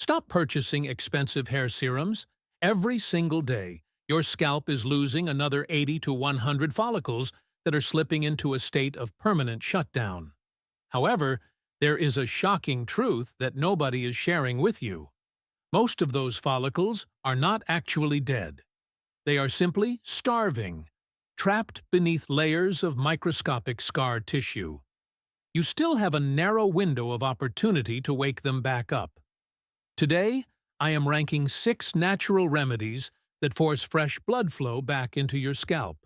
Stop purchasing expensive hair serums. Every single day, your scalp is losing another 80 to 100 follicles that are slipping into a state of permanent shutdown. However, there is a shocking truth that nobody is sharing with you. Most of those follicles are not actually dead. They are simply starving, trapped beneath layers of microscopic scar tissue. You still have a narrow window of opportunity to wake them back up. Today, I am ranking 6 natural remedies that force fresh blood flow back into your scalp.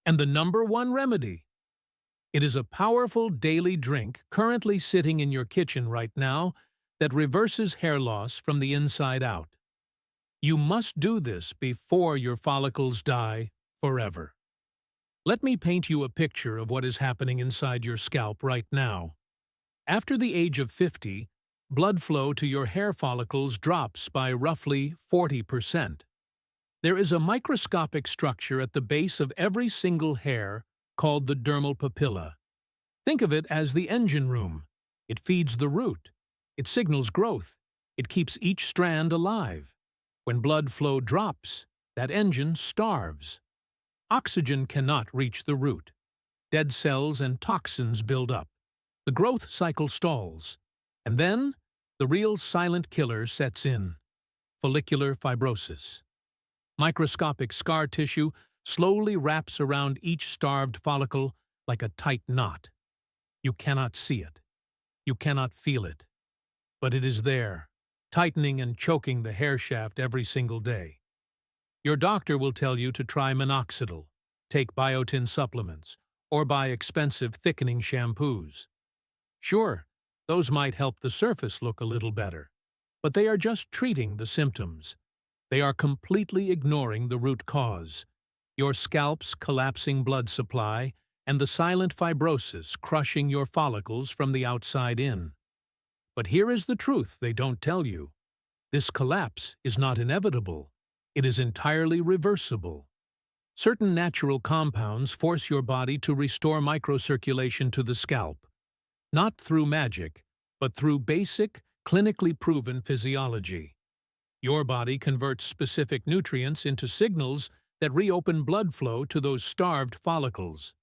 And the number 1 remedy? It is a powerful daily drink currently sitting in your kitchen right now that reverses hair loss from the inside out. You must do this before your follicles die forever. Let me paint you a picture of what is happening inside your scalp right now. After the age of 50, blood flow to your hair follicles drops by roughly 40%. There is a microscopic structure at the base of every single hair called the dermal papilla. Think of it as the engine room. It feeds the root. It signals growth. It keeps each strand alive. When blood flow drops, that engine starves. Oxygen cannot reach the root. Dead cells and toxins build up. The growth cycle stalls. And then, the real silent killer sets in: follicular fibrosis. Microscopic scar tissue slowly wraps around each starved follicle like a tight knot. You cannot see it. You cannot feel it. But it is there, tightening and choking the hair shaft every single day. Your doctor will tell you to try minoxidil, take biotin supplements, or buy expensive thickening shampoos. Sure, those might help the surface look a little better, but they are just treating the symptoms. They are completely ignoring the root cause: your scalp's collapsing blood supply and the silent fibrosis crushing your follicles from the outside in. But here is the truth they don't tell you. This collapse is not inevitable. It is entirely reversible. Certain natural compounds force your body to restore microcirculation to the scalp, not through magic, but through basic, clinically proven physiology. Your body converts specific nutrients into signals that reopen blood flow to those starved follicles.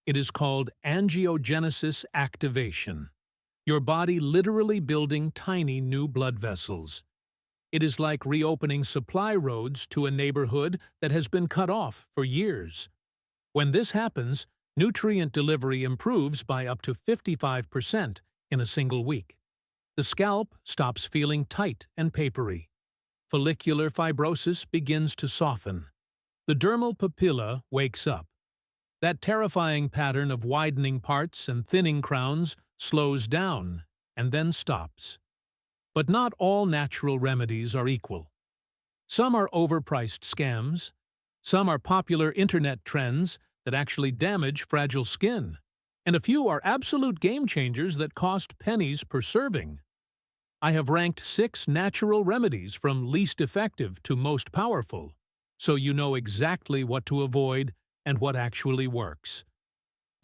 It is called angiogenesis activation. Your body literally building tiny new blood vessels. It is like reopening supply roads to a neighborhood that has been cut off for years. When this happens, nutrient delivery improves by up to 55% in a single week. The scalp stops feeling tight and papery. Follicular fibrosis begins to soften. The dermal papilla wakes up. That terrifying pattern of widening parts and thinning crowns slows down and then stops. But not all natural remedies are equal. Some are overpriced scams. Some are popular internet trends that actually damage fragile skin. And a few are absolute game changers that cost pennies per serving. I have ranked 6 natural remedies from least effective to most powerful, so you know exactly what to avoid and what actually works.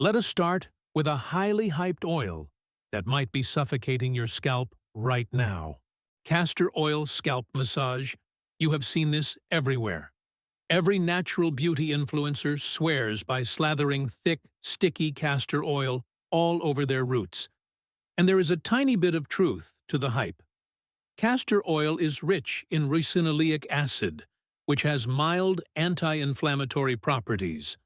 Let us start with a highly hyped oil that might be suffocating your scalp right now. Castor oil scalp massage. You have seen this everywhere. Every natural beauty influencer swears by slathering thick, sticky castor oil all over their roots. And there is a tiny bit of truth to the hype. Castor oil is rich in ricinoleic acid, which has mild anti-inflammatory properties.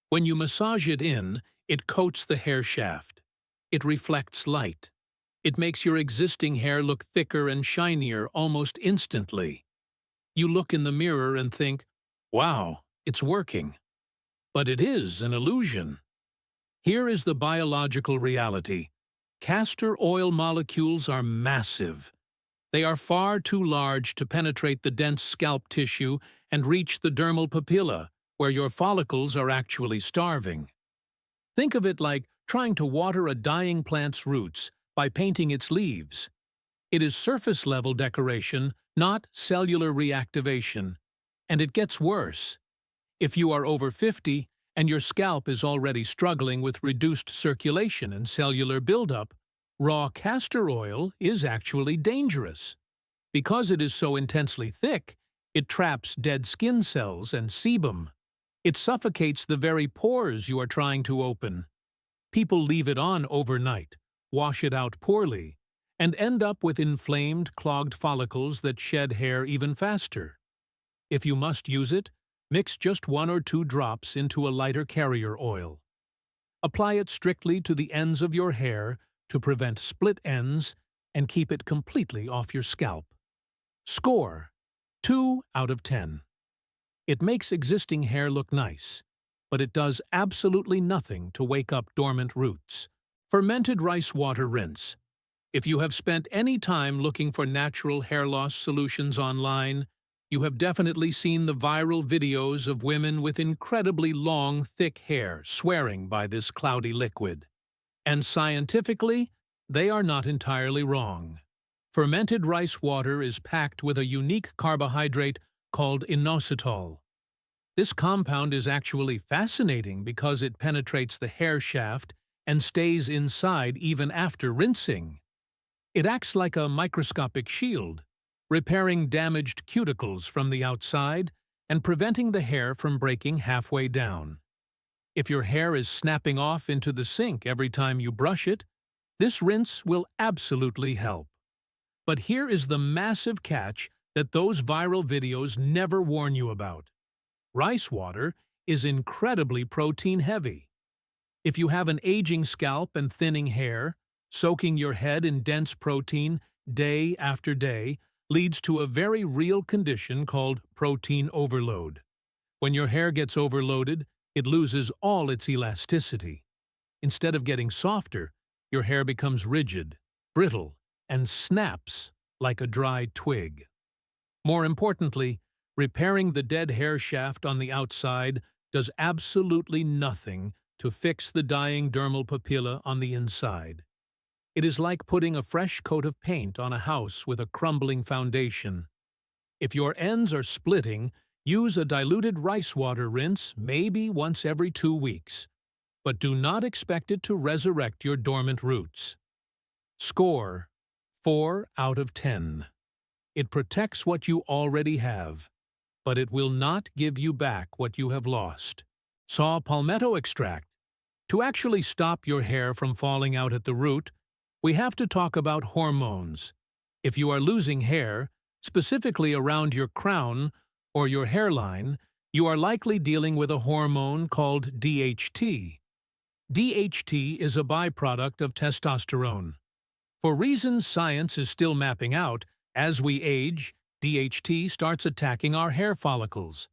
When you massage it in, it coats the hair shaft. It reflects light. It makes your existing hair look thicker and shinier almost instantly. You look in the mirror and think, wow, it's working. But it is an illusion. Here is the biological reality. Castor oil molecules are massive. They are far too large to penetrate the dense scalp tissue and reach the dermal papilla, where your follicles are actually starving. Think of it like trying to water a dying plant's roots by painting its leaves. It is surface-level decoration, not cellular reactivation. And it gets worse. If you are over 50 and your scalp is already struggling with reduced circulation and cellular buildup, raw castor oil is actually dangerous. Because it is so intensely thick, it traps dead skin cells and sebum. It suffocates the very pores you are trying to open. People leave it on overnight, wash it out poorly, and end up with inflamed, clogged follicles that shed hair even faster. If you must use it, mix just 1 or 2 drops into a lighter carrier oil. Apply it strictly to the ends of your hair to prevent split ends and keep it completely off your scalp. Score: 2 out of 10. It makes existing hair look nice, but it does absolutely nothing to wake up dormant roots. Fermented rice water rinse. If you have spent any time looking for natural hair loss solutions online, you have definitely seen the viral videos of women with incredibly long, thick hair swearing by this cloudy liquid. And scientifically, they are not entirely wrong. Fermented rice water is packed with a unique carbohydrate called inositol. This compound is actually fascinating because it penetrates the hair shaft and stays inside even after rinsing. It acts like a microscopic shield, repairing damaged cuticles from the outside and preventing the hair from breaking halfway down. If your hair is snapping off into the sink every time you brush it, this rinse will absolutely help. But here is the massive catch that those viral videos never warn you about. Rice water is incredibly protein-heavy. If you have an aging scalp and thinning hair, soaking your head in dense protein day after day leads to a very real condition called protein overload. When your hair gets overloaded, it loses all its elasticity. Instead of getting softer, your hair becomes rigid, brittle, and snaps like a dried twig. More importantly, repairing the dead hair shaft on the outside does absolutely nothing to fix the dying dermal papilla on the inside. It is like putting a fresh coat of paint on a house with a crumbling foundation. If your ends are splitting, use a diluted rice water rinse maybe once every 2 weeks. But do not expect it to resurrect your dormant roots. Score: 4 out of 10. It protects what you already have, but it will not give you back what you have lost. Saw palmetto extract. To actually stop your hair from falling out at the root, we have to talk about hormones. If you are losing hair, specifically around your crown or your hairline, you are likely dealing with a hormone called DHT. DHT is a byproduct of testosterone. For reasons science is still mapping out, as we age, DHT starts attacking our hair follicles.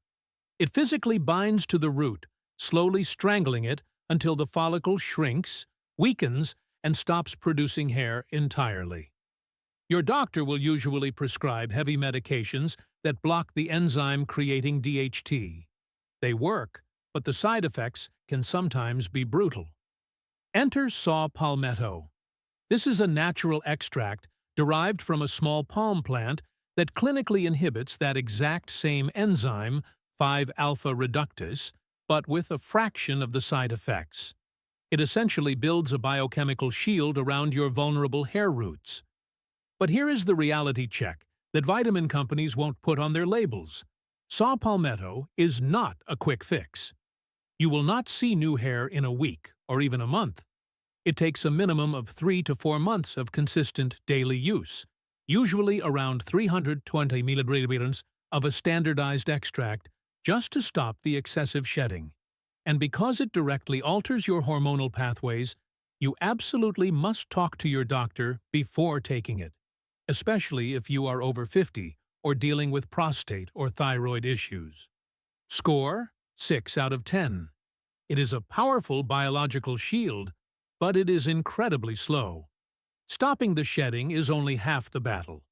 It physically binds to the root, slowly strangling it until the follicle shrinks, weakens, and stops producing hair entirely. Your doctor will usually prescribe heavy medications that block the enzyme creating DHT. They work, but the side effects can sometimes be brutal. Enter saw palmetto. This is a natural extract derived from a small palm plant that clinically inhibits that exact same enzyme, 5-alpha reductase, but with a fraction of the side effects. It essentially builds a biochemical shield around your vulnerable hair roots. But here is the reality check that vitamin companies won't put on their labels. Saw palmetto is not a quick fix. You will not see new hair in a week or even a month. It takes a minimum of 3 to 4 months of consistent daily use, usually around 320 milliliters of a standardized extract, just to stop the excessive shedding. And because it directly alters your hormonal pathways, you absolutely must talk to your doctor before taking it, especially if you are over 50 or dealing with prostate or thyroid issues. Score: 6 out of 10. It is a powerful biological shield, but it is incredibly slow. Stopping the shedding is only half the battle.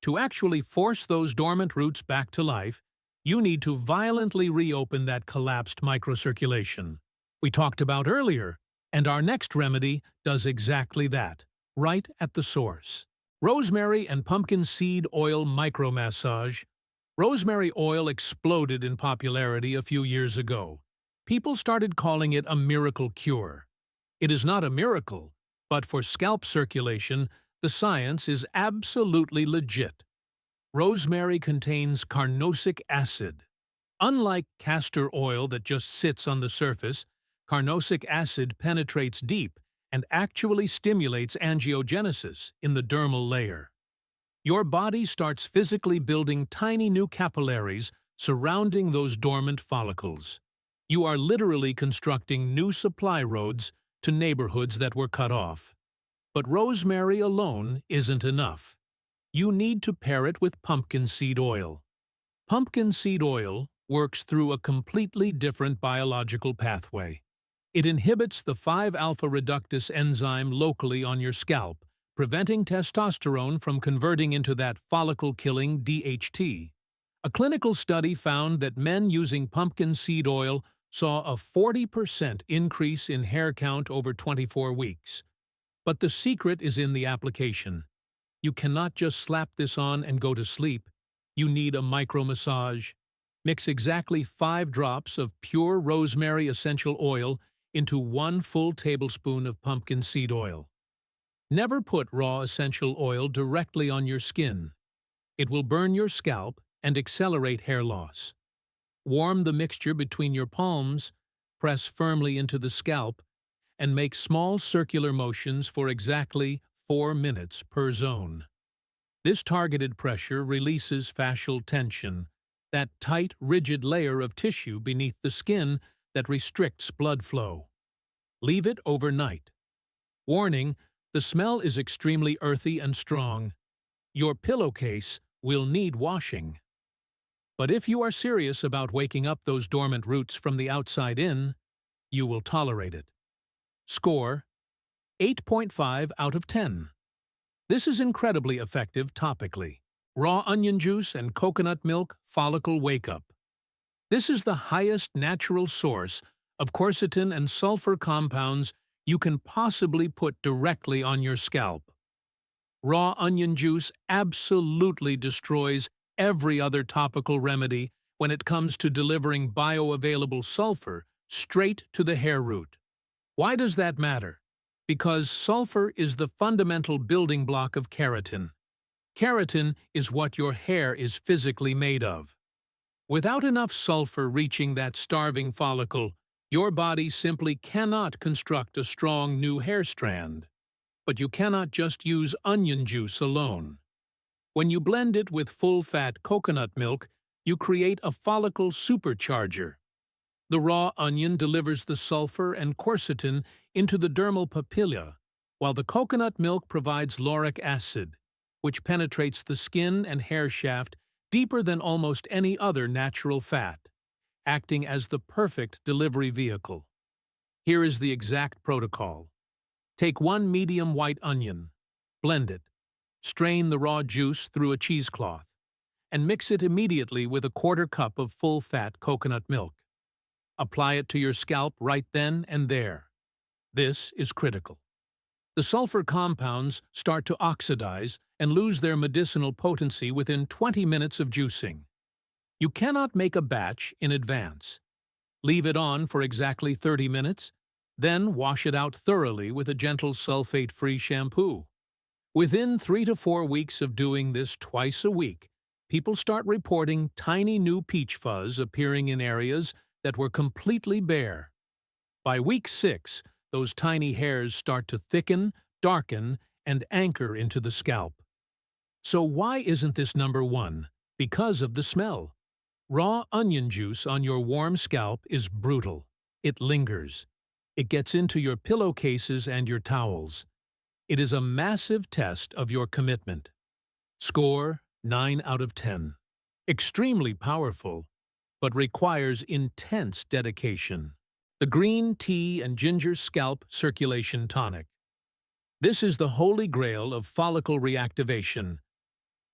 To actually force those dormant roots back to life, you need to violently reopen that collapsed microcirculation we talked about earlier, and our next remedy does exactly that, right at the source. Rosemary and pumpkin seed oil micromassage. Rosemary oil exploded in popularity a few years ago. People started calling it a miracle cure. It is not a miracle, but for scalp circulation, the science is absolutely legit. Rosemary contains carnosic acid. Unlike castor oil that just sits on the surface, carnosic acid penetrates deep and actually stimulates angiogenesis in the dermal layer. Your body starts physically building tiny new capillaries surrounding those dormant follicles. You are literally constructing new supply roads to neighborhoods that were cut off. But rosemary alone isn't enough. You need to pair it with pumpkin seed oil. Pumpkin seed oil works through a completely different biological pathway. It inhibits the 5-alpha reductase enzyme locally on your scalp, preventing testosterone from converting into that follicle-killing DHT. A clinical study found that men using pumpkin seed oil saw a 40% increase in hair count over 24 weeks. But the secret is in the application. You cannot just slap this on and go to sleep. You need a micro-massage. Mix exactly 5 drops of pure rosemary essential oil into 1 full tablespoon of pumpkin seed oil. Never put raw essential oil directly on your skin. It will burn your scalp and accelerate hair loss. Warm the mixture between your palms, press firmly into the scalp, and make small circular motions for exactly 4 minutes per zone. This targeted pressure releases fascial tension, that tight, rigid layer of tissue beneath the skin that restricts blood flow. Leave it overnight. Warning: the smell is extremely earthy and strong. Your pillowcase will need washing. But if you are serious about waking up those dormant roots from the outside in, you will tolerate it. Score: 8.5 out of 10. This is incredibly effective topically. Raw onion juice and coconut milk follicle wake-up. This is the highest natural source of quercetin and sulfur compounds you can possibly put directly on your scalp. Raw onion juice absolutely destroys every other topical remedy when it comes to delivering bioavailable sulfur straight to the hair root. Why does that matter? Because sulfur is the fundamental building block of keratin. Keratin is what your hair is physically made of. Without enough sulfur reaching that starving follicle, your body simply cannot construct a strong new hair strand. But you cannot just use onion juice alone. When you blend it with full-fat coconut milk, you create a follicle supercharger. The raw onion delivers the sulfur and quercetin into the dermal papilla, while the coconut milk provides lauric acid, which penetrates the skin and hair shaft deeper than almost any other natural fat, acting as the perfect delivery vehicle. Here is the exact protocol. Take 1 medium white onion, blend it, strain the raw juice through a cheesecloth, and mix it immediately with a 1/4 cup of full-fat coconut milk. Apply it to your scalp right then and there. This is critical. The sulfur compounds start to oxidize and lose their medicinal potency within 20 minutes of juicing. You cannot make a batch in advance. Leave it on for exactly 30 minutes, then wash it out thoroughly with a gentle sulfate-free shampoo. Within 3 to 4 weeks of doing this twice a week, people start reporting tiny new peach fuzz appearing in areas that were completely bare. By week 6, those tiny hairs start to thicken, darken, and anchor into the scalp. So why isn't this number 1? Because of the smell. Raw onion juice on your warm scalp is brutal. It lingers. It gets into your pillowcases and your towels. It is a massive test of your commitment. Score: 9 out of 10. Extremely powerful, but requires intense dedication. The green tea and ginger scalp circulation tonic. This is the holy grail of follicle reactivation.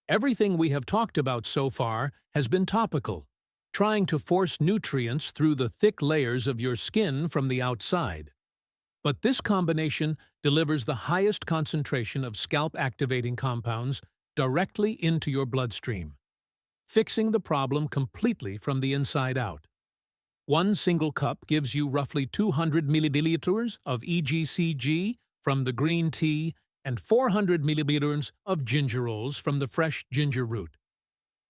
Everything we have talked about so far has been topical, trying to force nutrients through the thick layers of your skin from the outside. But this combination delivers the highest concentration of scalp-activating compounds directly into your bloodstream, fixing the problem completely from the inside out. 1 single cup gives you roughly 200 milliliters of EGCG from the green tea and 400 milliliters of gingerols from the fresh ginger root.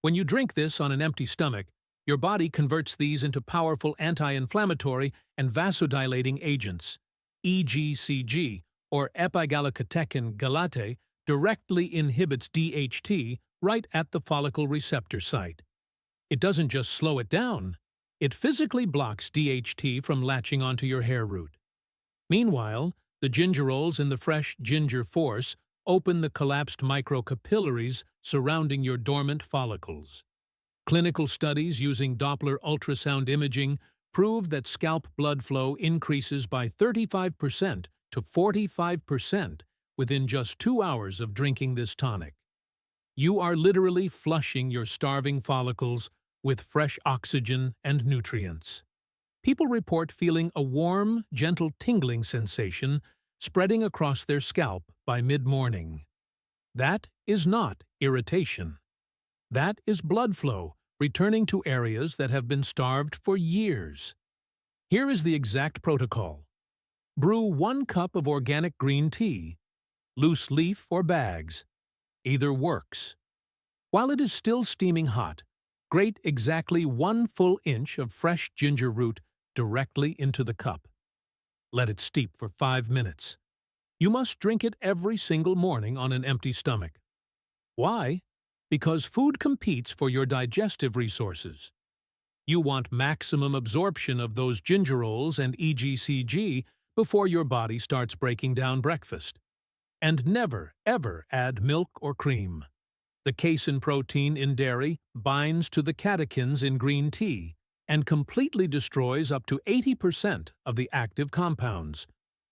When you drink this on an empty stomach, your body converts these into powerful anti-inflammatory and vasodilating agents. EGCG, or epigallocatechin galate, directly inhibits DHT right at the follicle receptor site. It doesn't just slow it down, it physically blocks DHT from latching onto your hair root. Meanwhile, the gingerols in the fresh ginger force open the collapsed microcapillaries surrounding your dormant follicles. Clinical studies using Doppler ultrasound imaging prove that scalp blood flow increases by 35% to 45% within just 2 hours of drinking this tonic. You are literally flushing your starving follicles with fresh oxygen and nutrients. People report feeling a warm, gentle tingling sensation spreading across their scalp by mid-morning. That is not irritation. That is blood flow returning to areas that have been starved for years. Here is the exact protocol. Brew 1 cup of organic green tea, loose leaf or bags. Either works. While it is still steaming hot, grate exactly 1 full inch of fresh ginger root directly into the cup. Let it steep for 5 minutes. You must drink it every single morning on an empty stomach. Why? Because food competes for your digestive resources. You want maximum absorption of those gingerols and EGCG before your body starts breaking down breakfast. And never, ever add milk or cream. The casein protein in dairy binds to the catechins in green tea and completely destroys up to 80% of the active compounds.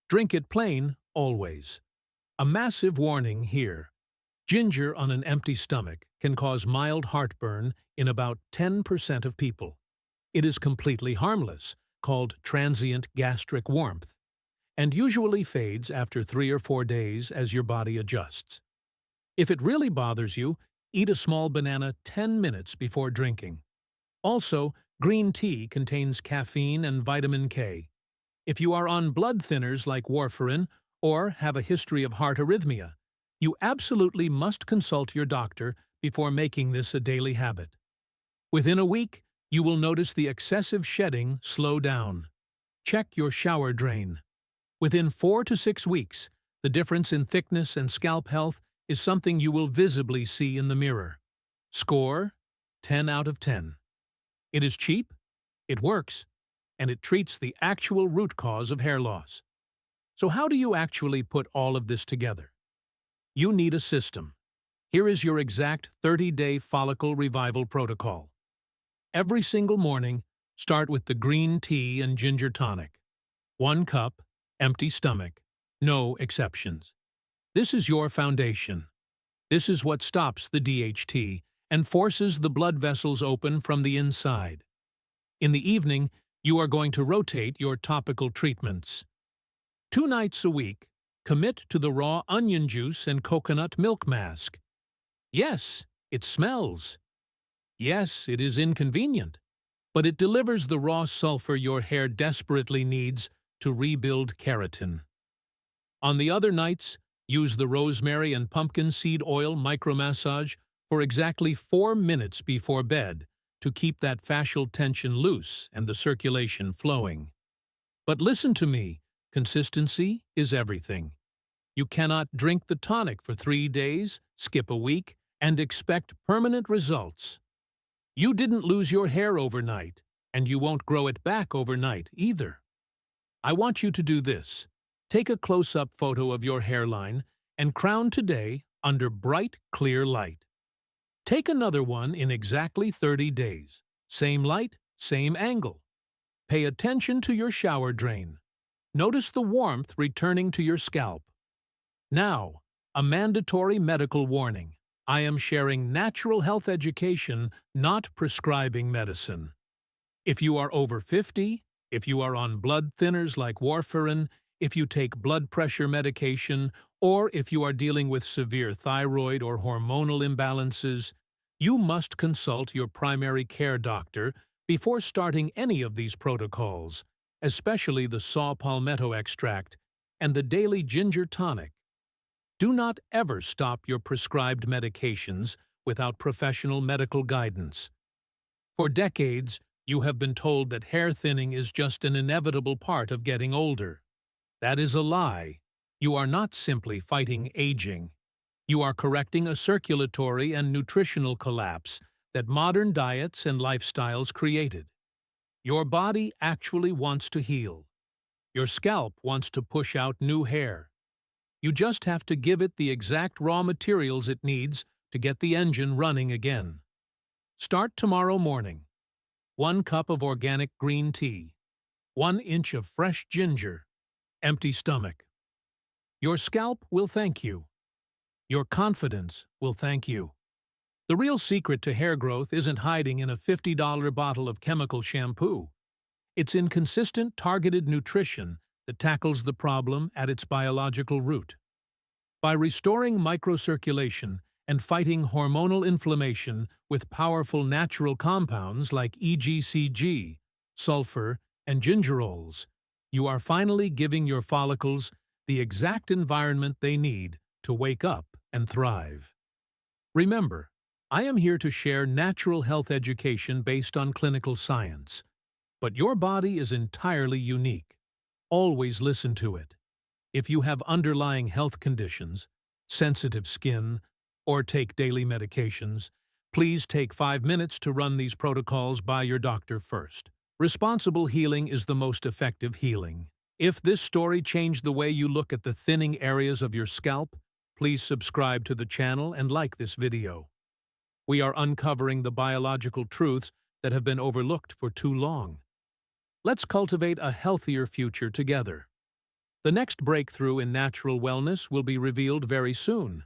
Drink it plain, always. A massive warning here. Ginger on an empty stomach can cause mild heartburn in about 10% of people. It is completely harmless, called transient gastric warmth, and usually fades after 3 or 4 days as your body adjusts. If it really bothers you, eat a small banana 10 minutes before drinking. Also, green tea contains caffeine and vitamin K. If you are on blood thinners like warfarin or have a history of heart arrhythmia, you absolutely must consult your doctor before making this a daily habit. Within a week, you will notice the excessive shedding slow down. Check your shower drain. Within 4 to 6 weeks, the difference in thickness and scalp health is something you will visibly see in the mirror. Score: 10 out of 10. It is cheap, it works, and it treats the actual root cause of hair loss. So how do you actually put all of this together? You need a system. Here is your exact 30-day follicle revival protocol. Every single morning, start with the green tea and ginger tonic. 1 cup, empty stomach, no exceptions. This is your foundation. This is what stops the DHT and forces the blood vessels open from the inside. In the evening, you are going to rotate your topical treatments. 2 nights a week, commit to the raw onion juice and coconut milk mask. Yes, it smells. Yes, it is inconvenient, but it delivers the raw sulfur your hair desperately needs to rebuild keratin. On the other nights, use the rosemary and pumpkin seed oil micromassage for exactly 4 minutes before bed to keep that fascial tension loose and the circulation flowing. But listen to me, consistency is everything. You cannot drink the tonic for 3 days, skip a week, and expect permanent results. You didn't lose your hair overnight, and you won't grow it back overnight either. I want you to do this. Take a close-up photo of your hairline and crown today under bright, clear light. Take another one in exactly 30 days. Same light, same angle. Pay attention to your shower drain. Notice the warmth returning to your scalp. Now, a mandatory medical warning. I am sharing natural health education, not prescribing medicine. If you are over 50, if you are on blood thinners like warfarin, if you take blood pressure medication, or if you are dealing with severe thyroid or hormonal imbalances, you must consult your primary care doctor before starting any of these protocols, especially the saw palmetto extract and the daily ginger tonic. Do not ever stop your prescribed medications without professional medical guidance. For decades, you have been told that hair thinning is just an inevitable part of getting older. That is a lie. You are not simply fighting aging. You are correcting a circulatory and nutritional collapse that modern diets and lifestyles created. Your body actually wants to heal. Your scalp wants to push out new hair. You just have to give it the exact raw materials it needs to get the engine running again. Start tomorrow morning. 1 cup of organic green tea. 1 inch of fresh ginger. Empty stomach. Your scalp will thank you. Your confidence will thank you. The real secret to hair growth isn't hiding in a $50 bottle of chemical shampoo. It's in consistent, targeted nutrition that tackles the problem at its biological root. By restoring microcirculation and fighting hormonal inflammation with powerful natural compounds like EGCG, sulfur, and gingerols, you are finally giving your follicles the exact environment they need to wake up and thrive. Remember, I am here to share natural health education based on clinical science. But your body is entirely unique. Always listen to it. If you have underlying health conditions, sensitive skin, or take daily medications, please take 5 minutes to run these protocols by your doctor first. Responsible healing is the most effective healing. If this story changed the way you look at the thinning areas of your scalp, please subscribe to the channel and like this video. We are uncovering the biological truths that have been overlooked for too long. Let's cultivate a healthier future together. The next breakthrough in natural wellness will be revealed very soon.